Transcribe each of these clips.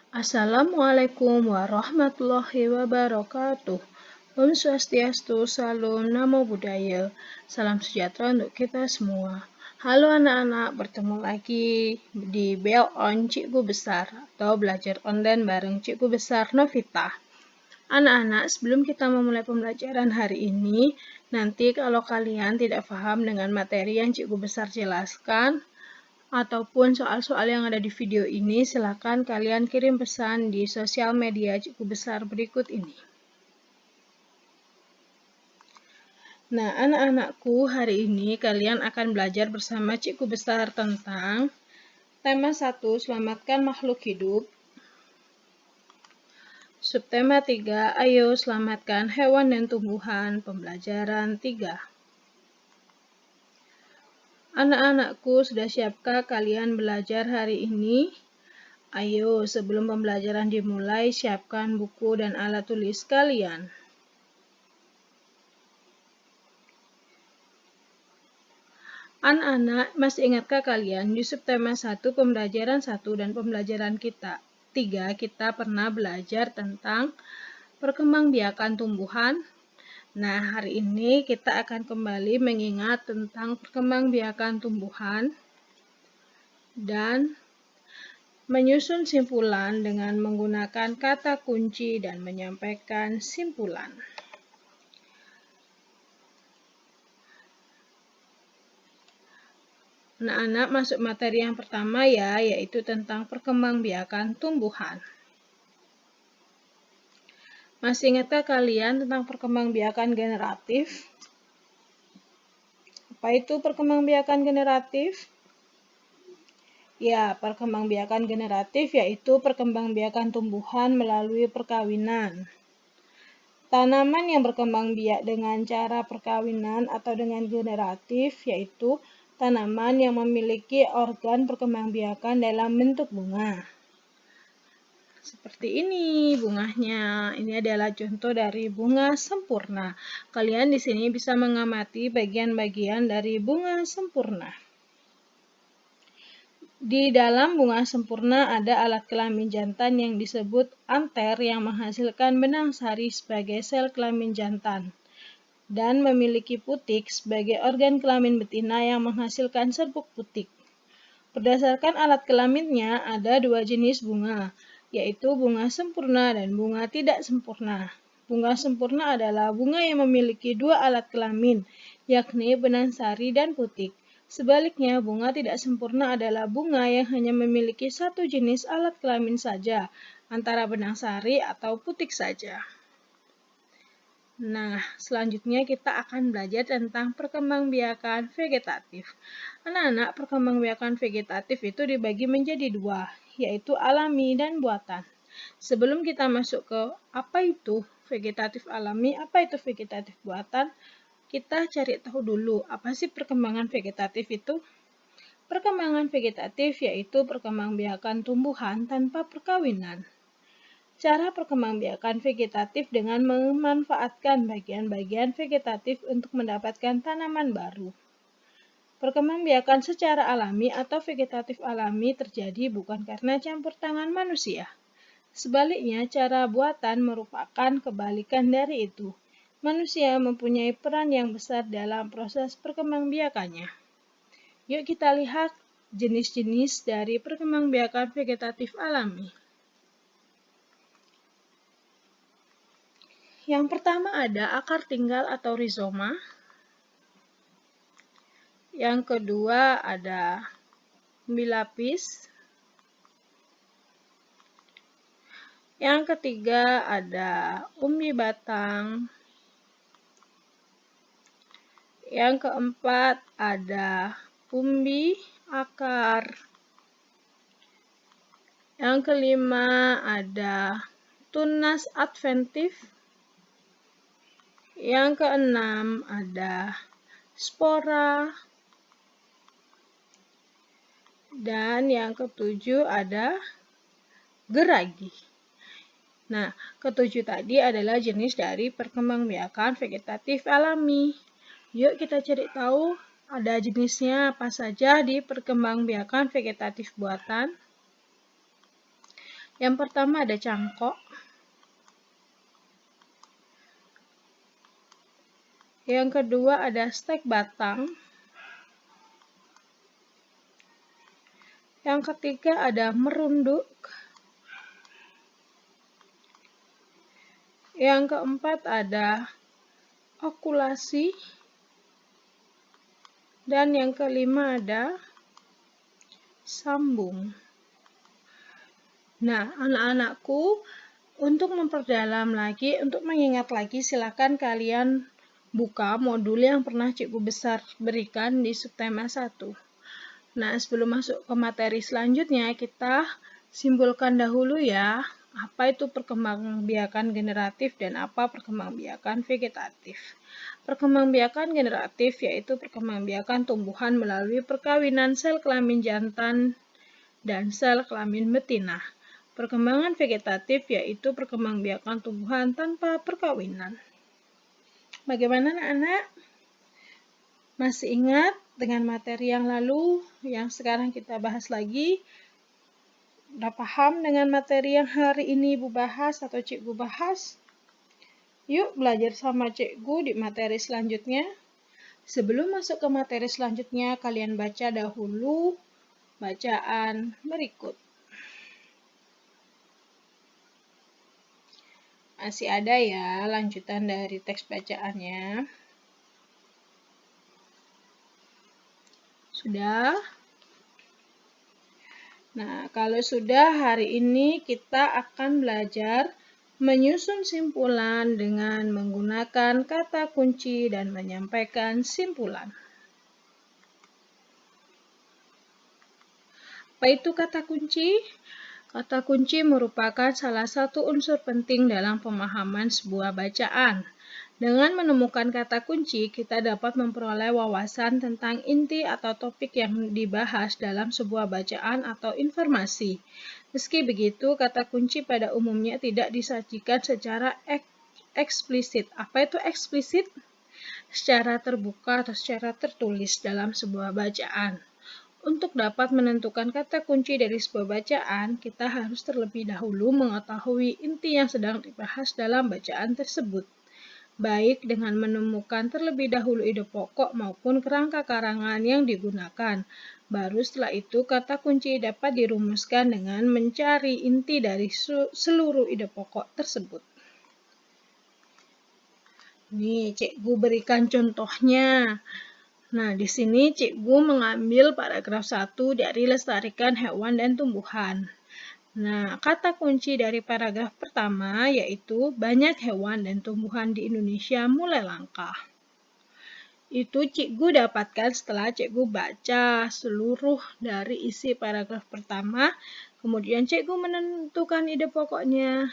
Assalamualaikum warahmatullahi wabarakatuh. Om Swastiastu, Salam Namo Buddhaya. Salam sejahtera untuk kita semua. Halo anak-anak, bertemu lagi di Bell on Cikgu Besar atau belajar online bareng Cikgu Besar Novita. Anak-anak, sebelum kita memulai pembelajaran hari ini, nanti kalau kalian tidak paham dengan materi yang Cikgu Besar jelaskan, ataupun soal-soal yang ada di video ini, silakan kalian kirim pesan di sosial media Cikgu Besar berikut ini. Nah, anak-anakku, hari ini kalian akan belajar bersama Cikgu Besar tentang tema 1, selamatkan makhluk hidup. Subtema 3, ayo selamatkan hewan dan tumbuhan, pembelajaran 3. Anak-anakku, sudah siapkah kalian belajar hari ini? Ayo, sebelum pembelajaran dimulai, siapkan buku dan alat tulis kalian. Anak-anak, masih ingatkah kalian di subtema 1, pembelajaran 1 dan pembelajaran kita 3, kita pernah belajar tentang perkembangbiakan tumbuhan? Nah, hari ini kita akan kembali mengingat tentang perkembangbiakan tumbuhan dan menyusun simpulan dengan menggunakan kata kunci dan menyampaikan simpulan. Anak-anak, masuk materi yang pertama ya, yaitu tentang perkembangbiakan tumbuhan. Masih ingatkah kalian tentang perkembangbiakan generatif? Apa itu perkembangbiakan generatif? Ya, perkembangbiakan generatif yaitu perkembangbiakan tumbuhan melalui perkawinan. Tanaman yang berkembang biak dengan cara perkawinan atau dengan generatif yaitu tanaman yang memiliki organ perkembangbiakan dalam bentuk bunga. Seperti ini bunganya. Ini adalah contoh dari bunga sempurna. Kalian di sini bisa mengamati bagian-bagian dari bunga sempurna. Di dalam bunga sempurna ada alat kelamin jantan yang disebut anter yang menghasilkan benang sari sebagai sel kelamin jantan dan memiliki putik sebagai organ kelamin betina yang menghasilkan serbuk putik. Berdasarkan alat kelaminnya ada dua jenis bunga, yaitu bunga sempurna dan bunga tidak sempurna. Bunga sempurna adalah bunga yang memiliki dua alat kelamin, yakni benang sari dan putik. Sebaliknya, bunga tidak sempurna adalah bunga yang hanya memiliki satu jenis alat kelamin saja, antara benang sari atau putik saja. Nah, selanjutnya kita akan belajar tentang perkembangbiakan vegetatif. Anak-anak, perkembangbiakan vegetatif itu dibagi menjadi dua, yaitu alami dan buatan. Sebelum kita masuk ke apa itu vegetatif alami, apa itu vegetatif buatan, kita cari tahu dulu apa sih perkembangan vegetatif itu. Perkembangan vegetatif yaitu perkembangbiakan tumbuhan tanpa perkawinan. Cara perkembangbiakan vegetatif dengan memanfaatkan bagian-bagian vegetatif untuk mendapatkan tanaman baru. Perkembangbiakan secara alami atau vegetatif alami terjadi bukan karena campur tangan manusia. Sebaliknya, cara buatan merupakan kebalikan dari itu. Manusia mempunyai peran yang besar dalam proses perkembangbiakannya. Yuk kita lihat jenis-jenis dari perkembangbiakan vegetatif alami. Yang pertama ada akar tinggal atau rizoma. Yang kedua ada umbi lapis. Yang ketiga ada umbi batang. Yang keempat ada umbi akar. Yang kelima ada tunas adventif. Yang keenam ada spora. Dan yang ketujuh ada geragi. Nah, ketujuh tadi adalah jenis dari perkembangbiakan vegetatif alami. Yuk kita cari tahu ada jenisnya apa saja di perkembangbiakan vegetatif buatan. Yang pertama ada cangkok. Yang kedua ada stek batang. Yang ketiga ada merunduk. Yang keempat ada okulasi. Dan yang kelima ada sambung. Nah, anak-anakku, untuk memperdalam lagi, untuk mengingat lagi, silakan kalian buka modul yang pernah Cikgu Besar berikan di subtema 1. Nah, sebelum masuk ke materi selanjutnya, kita simpulkan dahulu ya, apa itu perkembangbiakan generatif dan apa perkembangbiakan vegetatif. Perkembangbiakan generatif yaitu perkembangbiakan tumbuhan melalui perkawinan sel kelamin jantan dan sel kelamin betina. Perkembangan vegetatif yaitu perkembangbiakan tumbuhan tanpa perkawinan. Bagaimana anak-anak? Masih ingat dengan materi yang lalu yang sekarang kita bahas lagi? Udah paham dengan materi yang hari ini Ibu bahas atau Cikgu bahas? Yuk belajar sama Cikgu di materi selanjutnya. Sebelum masuk ke materi selanjutnya, kalian baca dahulu bacaan berikut. Masih ada ya lanjutan dari teks bacaannya. Sudah? Nah, kalau sudah, hari ini kita akan belajar menyusun simpulan dengan menggunakan kata kunci dan menyampaikan simpulan. Apa itu kata kunci? Kata kunci merupakan salah satu unsur penting dalam pemahaman sebuah bacaan. Dengan menemukan kata kunci, kita dapat memperoleh wawasan tentang inti atau topik yang dibahas dalam sebuah bacaan atau informasi. Meski begitu, kata kunci pada umumnya tidak disajikan secara eksplisit. Apa itu eksplisit? Secara terbuka atau secara tertulis dalam sebuah bacaan. Untuk dapat menentukan kata kunci dari sebuah bacaan, kita harus terlebih dahulu mengetahui inti yang sedang dibahas dalam bacaan tersebut, baik dengan menemukan terlebih dahulu ide pokok maupun kerangka karangan yang digunakan. Baru setelah itu kata kunci dapat dirumuskan dengan mencari inti dari seluruh ide pokok tersebut. Nih, Cikgu berikan contohnya. Nah, di sini Cikgu mengambil paragraf 1 dari Lestarikan Hewan dan Tumbuhan. Nah, kata kunci dari paragraf pertama yaitu banyak hewan dan tumbuhan di Indonesia mulai langka. Itu Cikgu dapatkan setelah Cikgu baca seluruh dari isi paragraf pertama, kemudian Cikgu menentukan ide pokoknya.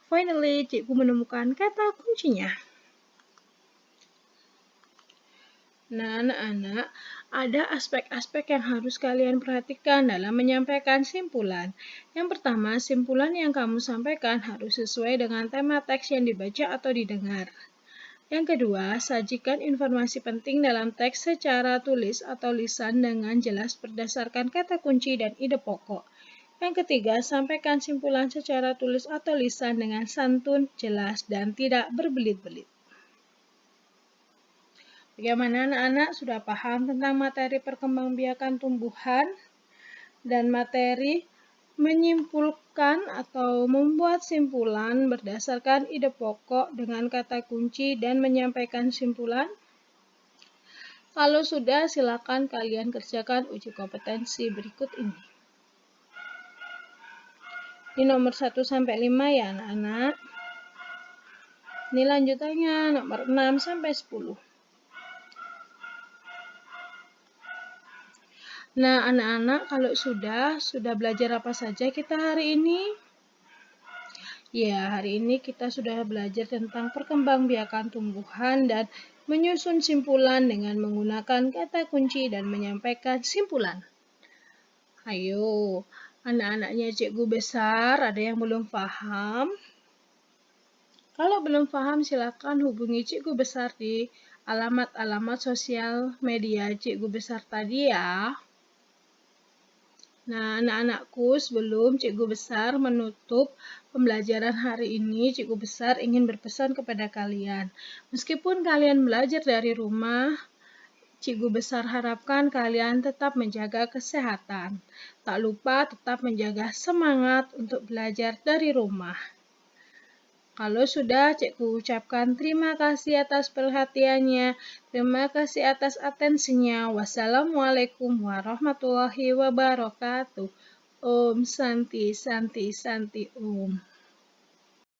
Finally, Cikgu menemukan kata kuncinya. Nah, anak-anak, ada aspek-aspek yang harus kalian perhatikan dalam menyampaikan simpulan. Yang pertama, simpulan yang kamu sampaikan harus sesuai dengan tema teks yang dibaca atau didengar. Yang kedua, sajikan informasi penting dalam teks secara tulis atau lisan dengan jelas berdasarkan kata kunci dan ide pokok. Yang ketiga, sampaikan simpulan secara tulis atau lisan dengan santun, jelas, dan tidak berbelit-belit. Bagaimana anak-anak sudah paham tentang materi perkembangbiakan tumbuhan dan materi menyimpulkan atau membuat simpulan berdasarkan ide pokok dengan kata kunci dan menyampaikan simpulan? Kalau sudah, silakan kalian kerjakan uji kompetensi berikut ini. Ini nomor 1 sampai 5 ya anak-anak. Ini lanjutannya nomor 6 sampai 10. Nah, anak-anak kalau sudah belajar apa saja kita hari ini? Ya, hari ini kita sudah belajar tentang perkembangbiakan tumbuhan dan menyusun simpulan dengan menggunakan kata kunci dan menyampaikan simpulan. Ayo, anak-anaknya Cikgu Besar, ada yang belum paham? Kalau belum paham, silakan hubungi Cikgu Besar di alamat-alamat sosial media Cikgu Besar tadi ya. Nah, anak-anakku, sebelum Cikgu Besar menutup pembelajaran hari ini, Cikgu Besar ingin berpesan kepada kalian. Meskipun kalian belajar dari rumah, Cikgu Besar harapkan kalian tetap menjaga kesehatan. Tak lupa tetap menjaga semangat untuk belajar dari rumah. Kalau sudah, Cikgu ucapkan terima kasih atas perhatiannya, terima kasih atas atensinya. Wassalamualaikum warahmatullahi wabarakatuh. Om Santi Santi Santi Om.